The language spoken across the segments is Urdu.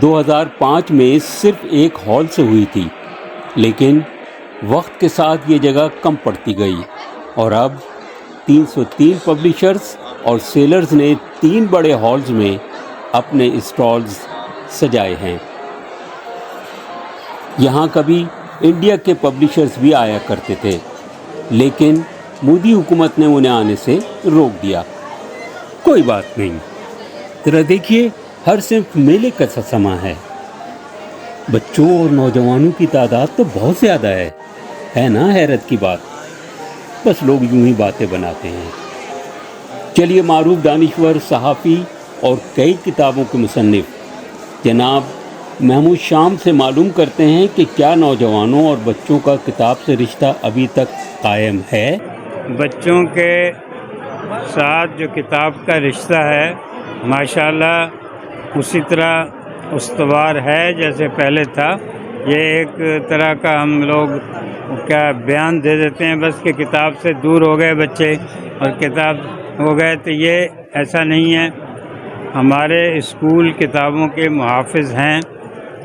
2005 میں صرف ایک ہال سے ہوئی تھی، لیکن وقت کے ساتھ یہ جگہ کم پڑتی گئی اور اب 303 پبلشرز اور سیلرز نے 3 بڑے ہالز میں اپنے اسٹالز سجائے ہیں۔ یہاں کبھی انڈیا کے پبلشرز بھی آیا کرتے تھے، لیکن مودی حکومت نے انہیں آنے سے روک دیا۔ کوئی بات نہیں، ذرا دیکھیے ہر صنف میلے کا سما ہے۔ بچوں اور نوجوانوں کی تعداد تو بہت زیادہ ہے نا حیرت کی بات؟ بس لوگ یوں ہی باتیں بناتے ہیں۔ چلیے معروف دانشور، صحافی اور کئی کتابوں کے مصنف جناب محمود شام سے معلوم کرتے ہیں کہ کیا نوجوانوں اور بچوں کا کتاب سے رشتہ ابھی تک قائم ہے؟ بچوں کے ساتھ جو کتاب کا رشتہ ہے ماشاءاللہ اسی طرح استوار ہے جیسے پہلے تھا۔ یہ ایک طرح کا ہم لوگ کیا بیان دے دیتے ہیں بس کہ کتاب سے دور ہو گئے بچے اور کتاب ہو گئے، تو یہ ایسا نہیں ہے۔ ہمارے اسکول کتابوں کے محافظ ہیں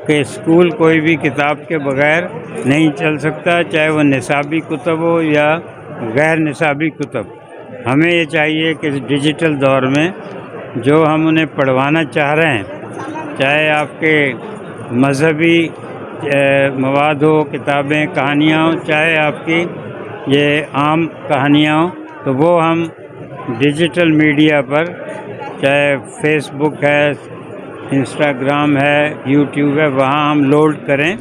کہ اسکول کوئی بھی کتاب کے بغیر نہیں چل سکتا، چاہے وہ نصابی کتب ہو یا غیر نصابی کتب۔ ہمیں یہ چاہیے کہ ڈیجیٹل دور میں جو ہم انہیں پڑھوانا چاہ رہے ہیں، چاہے آپ کے مذہبی مواد ہو، کتابیں، کہانیاں ہوں، چاہے آپ کی یہ عام کہانیاں ہوں، تو وہ ہم ڈیجیٹل میڈیا پر، چاہے فیس بک ہے، انسٹاگرام ہے، یوٹیوب ہے، وہاں ہم لوڈ کریں۔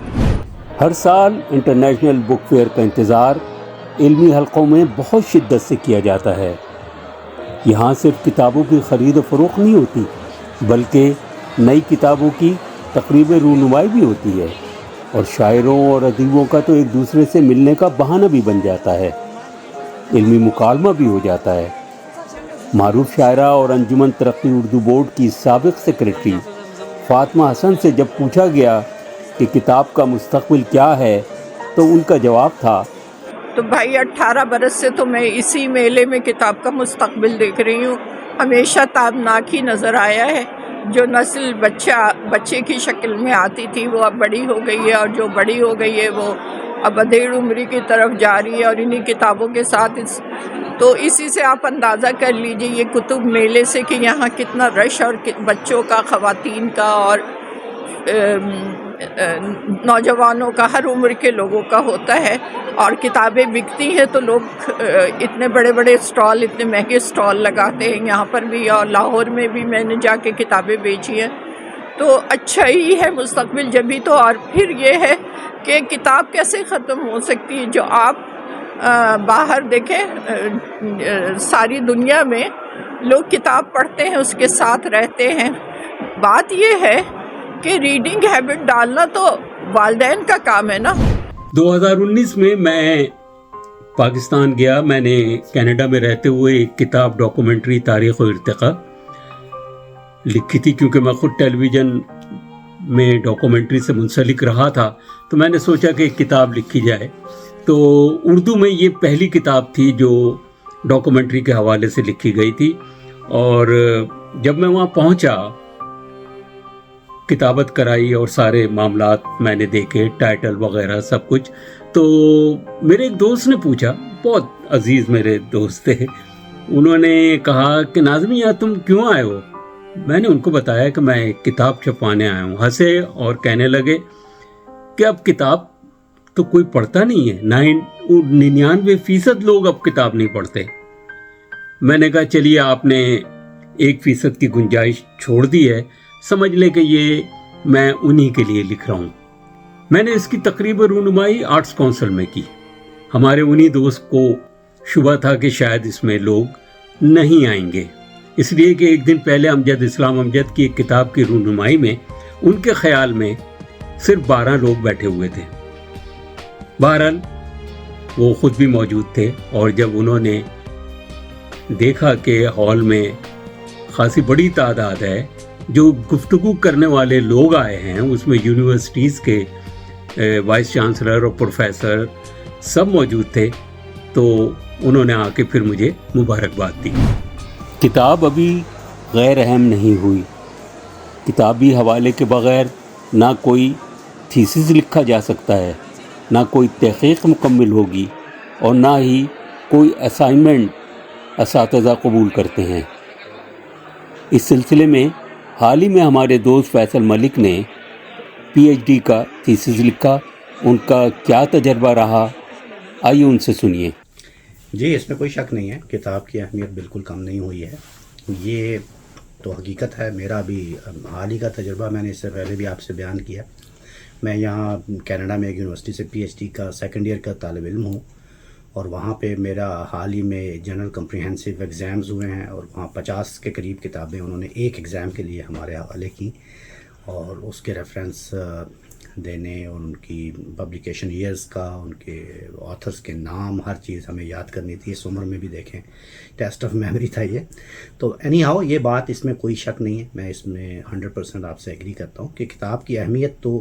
ہر سال انٹرنیشنل بک فیئر کا انتظار علمی حلقوں میں بہت شدت سے کیا جاتا ہے۔ یہاں صرف کتابوں کی خرید و فروخت نہیں ہوتی، بلکہ نئی کتابوں کی تقریب رونمائی بھی ہوتی ہے، اور شاعروں اور ادیبوں کا تو ایک دوسرے سے ملنے کا بہانہ بھی بن جاتا ہے، علمی مکالمہ بھی ہو جاتا ہے۔ معروف شاعرہ اور انجمن ترقی اردو بورڈ کی سابق سیکریٹری فاطمہ حسن سے جب پوچھا گیا کہ کتاب کا مستقبل کیا ہے تو ان کا جواب تھا، تو بھائی 18 برس سے تو میں اسی میلے میں کتاب کا مستقبل دیکھ رہی ہوں۔ ہمیشہ تابناک ہی نظر آیا ہے۔ جو نسل بچے کی شکل میں آتی تھی وہ اب بڑی ہو گئی ہے، اور جو بڑی ہو گئی ہے وہ اب ادھیڑ عمری کی طرف جا رہی ہے، اور انہی کتابوں کے ساتھ تو اسی سے آپ اندازہ کر لیجئے یہ کتب میلے سے کہ یہاں کتنا رش اور بچوں کا، خواتین کا اور نوجوانوں کا، ہر عمر کے لوگوں کا ہوتا ہے، اور کتابیں بکتی ہیں تو لوگ اتنے بڑے بڑے اسٹال، اتنے مہنگے اسٹال لگاتے ہیں یہاں پر بھی، اور لاہور میں بھی میں نے جا کے کتابیں بیچی ہیں۔ تو اچھا ہی ہے مستقبل جبھی تو، اور پھر یہ ہے کہ کتاب کیسے ختم ہو سکتی ہے؟ جو آپ باہر دیکھیں ساری دنیا میں لوگ کتاب پڑھتے ہیں، اس کے ساتھ رہتے ہیں۔ بات یہ ہے کہ ریڈنگ ہیبٹ ڈالنا تو والدین کا کام ہے نا۔ 2019 میں پاکستان گیا۔ میں نے کینیڈا میں رہتے ہوئے ایک کتاب ڈاکومنٹری تاریخ و ارتقاء لکھی تھی، کیونکہ میں خود ٹیلی ویژن میں ڈاکومنٹری سے منسلک رہا تھا، تو میں نے سوچا کہ ایک کتاب لکھی جائے۔ تو اردو میں یہ پہلی کتاب تھی جو ڈاکومنٹری کے حوالے سے لکھی گئی تھی، اور جب میں وہاں پہنچا، کتابت کرائی اور سارے معاملات میں نے دیکھے، ٹائٹل وغیرہ سب کچھ، تو میرے ایک دوست نے پوچھا، بہت عزیز میرے دوست تھے، انہوں نے کہا کہ ناظم یہاں تم کیوں آئے ہو؟ میں نے ان کو بتایا کہ میں کتاب چھپوانے آیا ہوں۔ ہنسے اور کہنے لگے کہ اب کتاب تو کوئی پڑھتا نہیں ہے، 99% لوگ اب کتاب نہیں پڑھتے۔ میں نے کہا چلیے آپ نے 1% کی گنجائش چھوڑ دی ہے، سمجھ لے کہ یہ میں انہی کے لیے لکھ رہا ہوں۔ میں نے اس کی تقریب رونمائی آرٹس کونسل میں کی۔ ہمارے انہی دوست کو شبہ تھا کہ شاید اس میں لوگ نہیں آئیں گے، اس لیے کہ ایک دن پہلے امجد اسلام امجد کی ایک کتاب کی رونمائی میں ان کے خیال میں صرف 12 لوگ بیٹھے ہوئے تھے۔ بہرحال وہ خود بھی موجود تھے، اور جب انہوں نے دیکھا کہ ہال میں خاصی بڑی تعداد ہے، جو گفتگو کرنے والے لوگ آئے ہیں، اس میں یونیورسٹیز کے وائس چانسلر اور پروفیسر سب موجود تھے، تو انہوں نے آ کے پھر مجھے مبارکباد دی۔ کتاب ابھی غیر اہم نہیں ہوئی۔ کتابی حوالے کے بغیر نہ کوئی تھیسس لکھا جا سکتا ہے، نہ کوئی تحقیق مکمل ہوگی، اور نہ ہی کوئی اسائنمنٹ اساتذہ قبول کرتے ہیں۔ اس سلسلے میں حال ہی میں ہمارے دوست فیصل ملک نے پی ایچ ڈی کا تھیسس لکھا۔ ان کا کیا تجربہ رہا، آئیے ان سے سنیے۔ جی، اس میں کوئی شک نہیں ہے، کتاب کی اہمیت بالکل کم نہیں ہوئی ہے، یہ تو حقیقت ہے۔ میرا بھی حال ہی کا تجربہ میں نے اس سے پہلے بھی آپ سے بیان کیا۔ میں یہاں کینیڈا میں ایک یونیورسٹی سے پی ایچ ڈی کا سیکنڈ ایئر کا طالب علم ہوں، اور وہاں پہ میرا حال ہی میں جنرل کمپریہنسو ایگزامز ہوئے ہیں، اور وہاں 50 کے قریب کتابیں انہوں نے ایک ایگزام کے لیے ہمارے حوالے کی، اور اس کے ریفرنس دینے اور ان کی پبلیکیشن ایئرز کا، ان کے آتھرز کے نام، ہر چیز ہمیں یاد کرنی تھی۔ اس عمر میں بھی دیکھیں ٹیسٹ آف میموری تھا یہ۔ تو اینی ہاؤ، یہ بات اس میں کوئی شک نہیں ہے، میں اس میں 100% آپ سے ایگری کرتا ہوں کہ کتاب کی اہمیت تو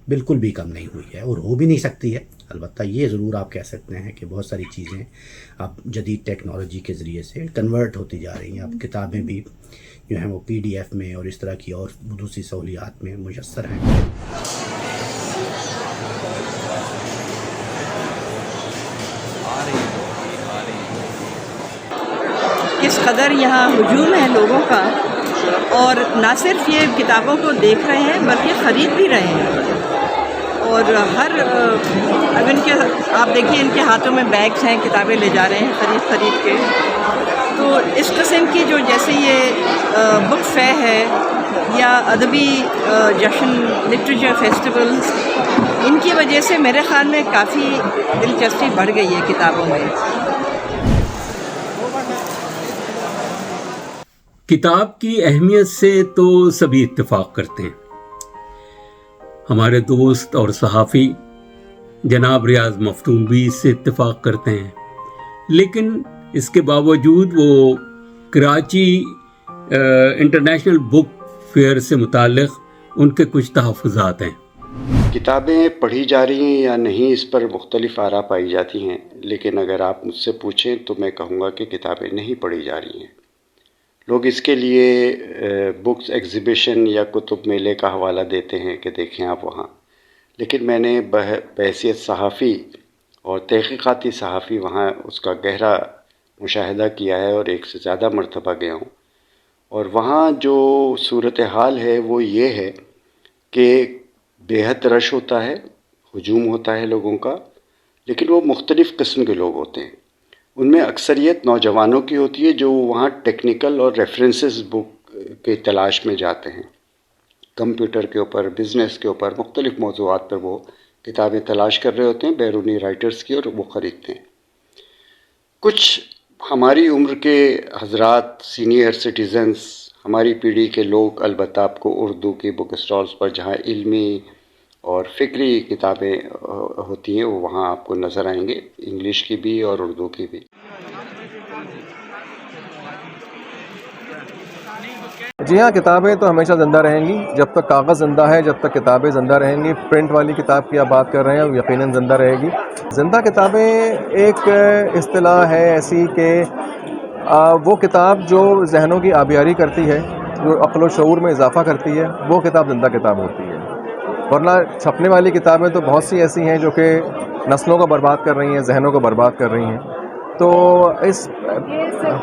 بالکل بھی کم نہیں ہوئی ہے، اور ہو بھی نہیں سکتی ہے۔ البتہ یہ ضرور آپ کہہ سکتے ہیں کہ بہت ساری چیزیں اب جدید ٹیکنالوجی کے ذریعے سے کنورٹ ہوتی جا رہی ہیں۔ اب کتابیں بھی جو ہیں وہ پی ڈی ایف میں اور اس طرح کی اور دوسری سہولیات میں میسر ہیں۔ کس قدر یہاں ہجوم ہے لوگوں کا، اور نہ صرف یہ کتابوں کو دیکھ رہے ہیں بلکہ خرید بھی رہے ہیں۔ اور اب ان کے آپ دیکھیے، ان کے ہاتھوں میں بیگز ہیں، کتابیں لے جا رہے ہیں خرید کے۔ تو اس قسم کی جو جیسے یہ بک فیئر ہے یا ادبی جشن، لٹریچر فیسٹیولز، ان کی وجہ سے میرے خیال میں کافی دلچسپی بڑھ گئی ہے کتابوں میں۔ کتاب کی اہمیت سے تو سبھی اتفاق کرتے ہیں۔ ہمارے دوست اور صحافی جناب ریاض مفتون بھی اس سے اتفاق کرتے ہیں، لیکن اس کے باوجود وہ کراچی انٹرنیشنل بک فیئر سے متعلق ان کے کچھ تحفظات ہیں۔ کتابیں پڑھی جا رہی ہیں یا نہیں، اس پر مختلف آراء پائی جاتی ہیں، لیکن اگر آپ مجھ سے پوچھیں تو میں کہوں گا کہ کتابیں نہیں پڑھی جا رہی ہیں۔ لوگ اس کے لیے بکس ایگزیبیشن یا کتب میلے کا حوالہ دیتے ہیں کہ دیکھیں آپ وہاں، لیکن میں نے بحیثیت صحافی اور تحقیقاتی صحافی وہاں اس کا گہرا مشاہدہ کیا ہے، اور ایک سے زیادہ مرتبہ گیا ہوں، اور وہاں جو صورتحال ہے وہ یہ ہے کہ بے حد رش ہوتا ہے، ہجوم ہوتا ہے لوگوں کا، لیکن وہ مختلف قسم کے لوگ ہوتے ہیں۔ ان میں اکثریت نوجوانوں کی ہوتی ہے جو وہاں ٹیکنیکل اور ریفرنسز بک کے تلاش میں جاتے ہیں، کمپیوٹر کے اوپر، بزنس کے اوپر، مختلف موضوعات پر وہ کتابیں تلاش کر رہے ہوتے ہیں بیرونی رائٹرز کی، اور وہ خریدتے ہیں۔ کچھ ہماری عمر کے حضرات، سینئر سٹیزنز، ہماری پیڑھی کے لوگ البتہ آپ کو اردو کی بک اسٹالز پر جہاں علمی اور فکری کتابیں ہوتی ہیں وہ وہاں آپ کو نظر آئیں گے، انگلش کی بھی اور اردو کی بھی۔ جی ہاں، کتابیں تو ہمیشہ زندہ رہیں گی، جب تک کاغذ زندہ ہے، جب تک کتابیں زندہ رہیں گی۔ پرنٹ والی کتاب کی آپ بات کر رہے ہیں، وہ یقیناً زندہ رہے گی۔ زندہ کتابیں ایک اصطلاح ہے ایسی کہ وہ کتاب جو ذہنوں کی آبیاری کرتی ہے، جو عقل و شعور میں اضافہ کرتی ہے، وہ کتاب زندہ کتاب ہوتی ہے۔ ورنہ چھپنے والی کتابیں تو بہت سی ایسی ہیں جو کہ نسلوں کو برباد کر رہی ہیں، ذہنوں کو برباد کر رہی ہیں۔ تو اس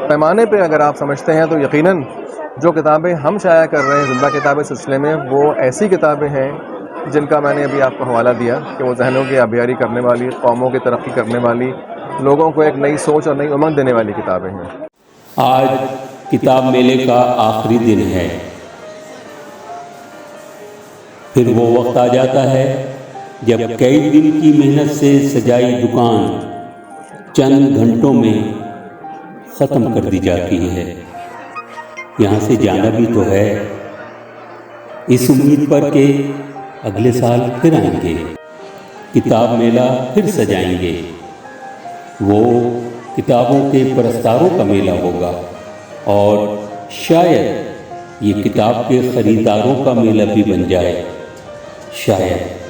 پیمانے پہ اگر آپ سمجھتے ہیں تو یقیناً جو کتابیں ہم شائع کر رہے ہیں زندہ کتابیں سلسلے میں، وہ ایسی کتابیں ہیں جن کا میں نے ابھی آپ کو حوالہ دیا کہ وہ ذہنوں کی آبیاری کرنے والی، قوموں کی ترقی کرنے والی، لوگوں کو ایک نئی سوچ اور نئی امنگ دینے والی کتابیں ہیں۔ آج کتاب میلے کا آخری دن ہے، پھر وہ وقت آ جاتا ہے جب کئی دن کی محنت سے سجائی دکان چند گھنٹوں میں ختم کر دی جاتی ہے۔ یہاں سے جانا بھی تو ہے، اس امید پر کہ اگلے سال پھر آئیں گے، کتاب میلہ پھر سجائیں گے۔ وہ کتابوں کے پرستاروں کا میلہ ہوگا، اور شاید یہ کتاب کے خریداروں کا میلہ بھی بن جائے، شاید۔